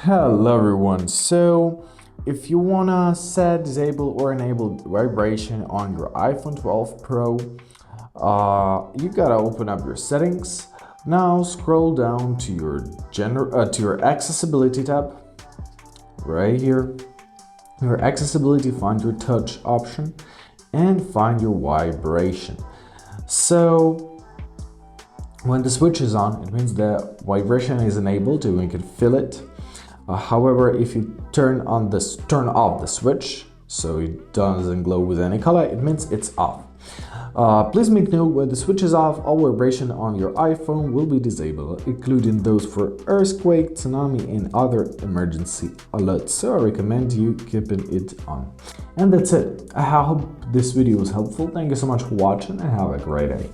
Hello everyone. So if you wanna set, disable or enable vibration on your iPhone 12 Pro, you gotta open up your settings. Now scroll down to your accessibility tab right here. Your accessibility, find your touch option and find your vibration. So when the switch is on, it means the vibration is enabled and we can feel it. However, if you turn off the switch, so it doesn't glow with any color, it means it's off. Please make note, when the switch is off, all vibration on your iPhone will be disabled, including those for earthquake, tsunami, and other emergency alerts. So I recommend you keeping it on. And that's it. I hope this video was helpful. Thank you so much for watching and have a great day.